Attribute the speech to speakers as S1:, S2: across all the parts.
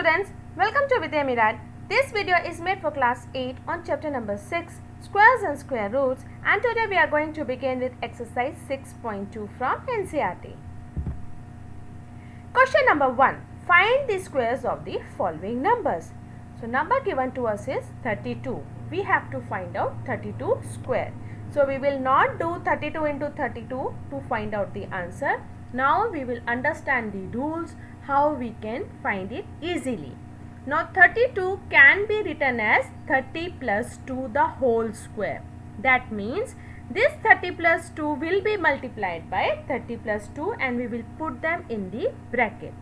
S1: students, welcome to Vidya Mirad. This video is made for class 8 on chapter number 6, squares and square roots, and today we are going to begin with exercise 6.2 from NCERT. Question number 1. Find the squares of the following numbers. So number given to us is 32. We have to find out 32 square. So we will not do 32 into 32 to find out the answer. Now we will understand the rules, how we can find it easily. Now 32 can be written as 30 plus 2 the whole square. That means this 30 plus 2 will be multiplied by 30 plus 2 and we will put them in the bracket.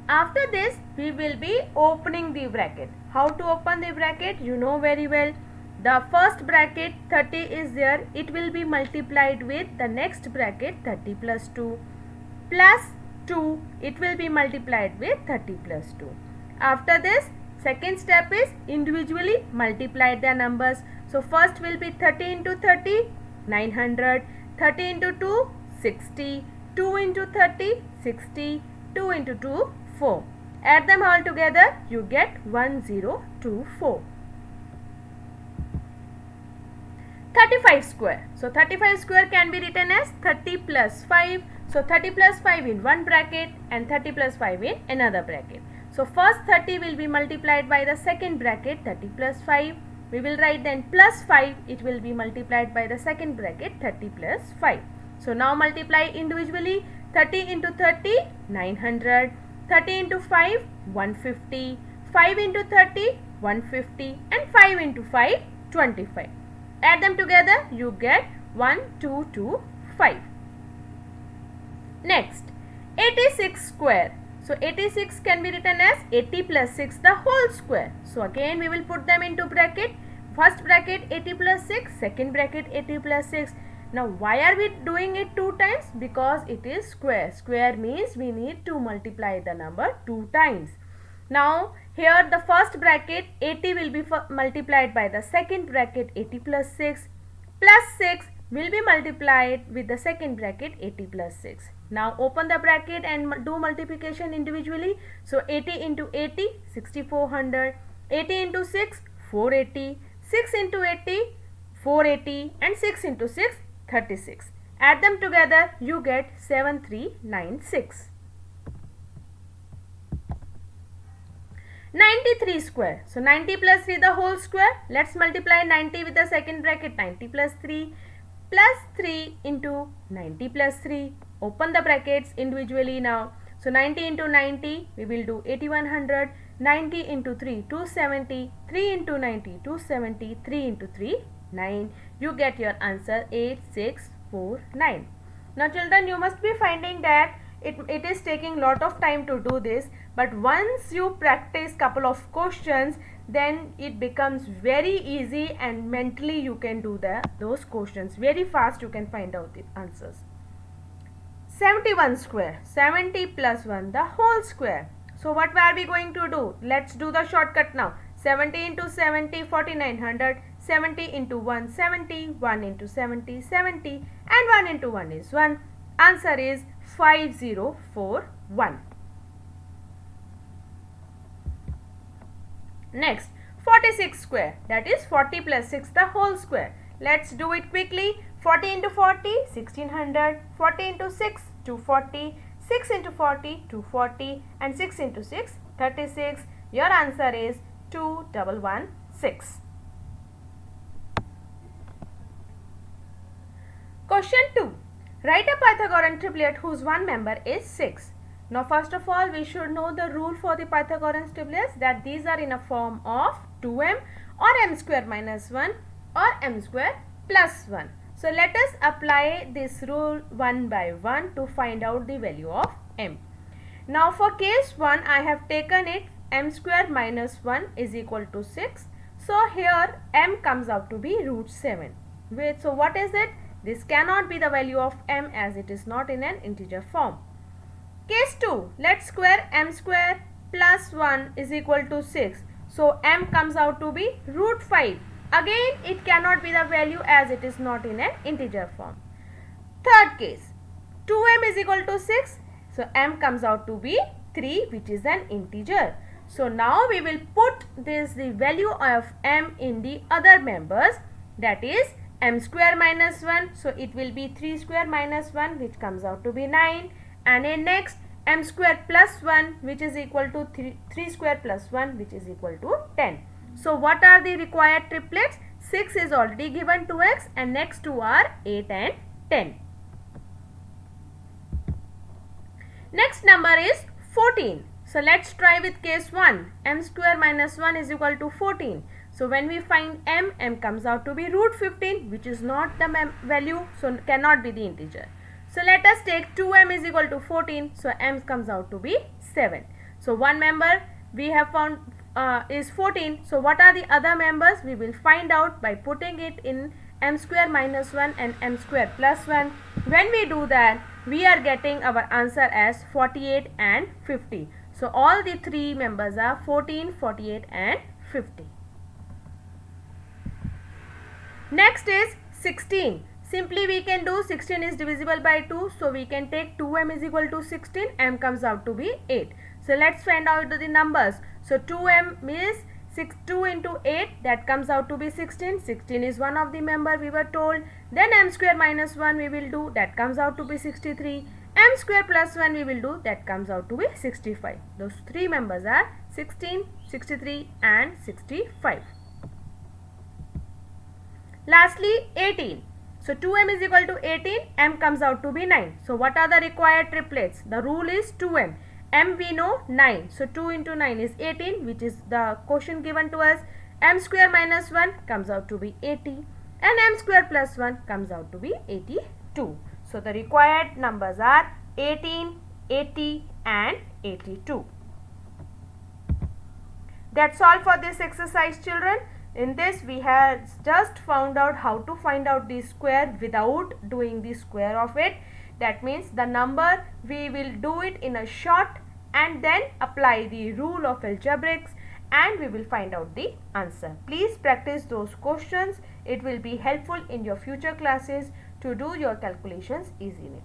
S1: After this we will be opening the bracket. How to open the bracket? You know very well. The first bracket 30 is there. It will be multiplied with the next bracket 30 plus 2 plus 2. It will be multiplied with 30 plus 2. After this, second step is individually multiply the numbers. So first will be 30 into 30, 900, 30 into 2, 60, 2 into 30, 60, 2 into 2, 4. Add them all together, you get 1024. 35 square. So 35 square can be written as 30 plus 5. So 30 plus 5 in one bracket and 30 plus 5 in another bracket. So first 30 will be multiplied by the second bracket 30 plus 5. We will write then plus 5. It will be multiplied by the second bracket 30 plus 5. So now multiply individually. 30 into 30, 900. 30 into 5, 150. 5 into 30, 150. And 5 into 5, 25. Add them together, you get 1225. Next, 86 square. So 86 can be written as 80 plus 6 the whole square. So again we will put them into bracket. First bracket 80 plus 6, second bracket 80 plus 6. Now why are we doing it 2 times? Because it is square. Square means we need to multiply the number 2 times. Now here the first bracket 80 will be multiplied by the second bracket 80 plus 6 plus 6 will be multiplied with the second bracket 80 plus 6. Now open the bracket and do multiplication individually. So 80 into 80, 6400. 80 into 6, 480. 6 into 80, 480. And 6 into 6, 36. Add them together, you get 7396. 93 square. So 90 plus 3 the whole square. Let's multiply 90 with the second bracket 90 plus 3 plus 3 into 90 plus 3. Open the brackets individually now. So 90 into 90 we will do 8100. 90 into 3 270. 3 into 90 270. 3 into 3 9. You get your answer 8649. Now children, you must be finding that it is taking lot of time to do this, but once you practice couple of questions then it becomes very easy and mentally you can do those questions very fast. You can find out the answers. 71 square. 70 plus 1 the whole square. So what are we going to do? Let's do the shortcut now. 70 into 70, 4900. 70 into 1, 70. 1 into 70, 70. And 1 into 1 is 1. Answer is 5041. Next, 46 square. That is 40 plus 6 the whole square. Let's do it quickly. 40 into 40, 1600. 40 into 6, 240. 6 into 40, 240. And 6 into 6, 36. Your answer is 2116. Question 2. Write a Pythagorean triplet whose one member is 6. Now first of all we should know the rule for the Pythagorean triplets, that these are in a form of 2m or m square minus 1 or m square plus 1. So let us apply this rule one by one to find out the value of m. Now for case 1 I have taken it m square minus 1 is equal to 6. So here m comes out to be root 7. Wait, so what is it? This cannot be the value of m as it is not in an integer form. Case 2, let's square m square plus 1 is equal to 6. So m comes out to be root 5. Again it cannot be the value as it is not in an integer form. Third case, 2m is equal to 6. So m comes out to be 3, which is an integer. So now we will put the value of m in the other members, that is m square minus 1. So it will be 3 square minus 1, which comes out to be 9, and in next m square plus 1, which is equal to 3 square plus 1, which is equal to 10. So what are the required triplets? 6 is already given to x, and next two are 8 and 10. Next number is 14. So let's try with case 1. M square minus 1 is equal to 14. So when we find m comes out to be root 15, which is not the value, so cannot be the integer. So let us take 2m is equal to 14. So m comes out to be 7. So one member we have found is 14. So what are the other members? We will find out by putting it in m square minus 1 and m square plus 1. When we do that, we are getting our answer as 48 and 50. So all the three members are 14, 48 and 50. Next is 16. Simply we can do 16 is divisible by 2. So we can take 2m is equal to 16. M comes out to be 8. So let's find out the numbers. So 2m is 2 into 8, that comes out to be 16. 16 is one of the member we were told. Then m square minus 1 we will do, that comes out to be 63. M square plus 1 we will do, that comes out to be 65. Those three members are 16, 63 and 65. Lastly 18. So 2m is equal to 18, m comes out to be 9. So what are the required triplets? The rule is 2m. M we know 9. So 2 into 9 is 18, which is the quotient given to us. M square minus 1 comes out to be 80, and m square plus 1 comes out to be 82. So the required numbers are 18, 80 and 82. That's all for this exercise, children. In this we have just found out how to find out the square without doing the square of it. That means the number we will do it in a short and then apply the rule of algebraics, and we will find out the answer. Please practice those questions. It will be helpful in your future classes to do your calculations easily.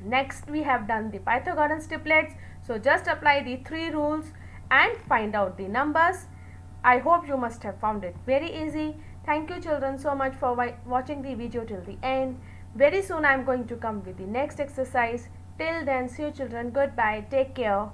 S1: Next we have done the Pythagorean triplets. So just apply the three rules and find out the numbers. I hope you must have found it very easy. Thank you children so much for watching the video till the end. Very soon I am going to come with the next exercise. Till then, see you children. Goodbye. Take care.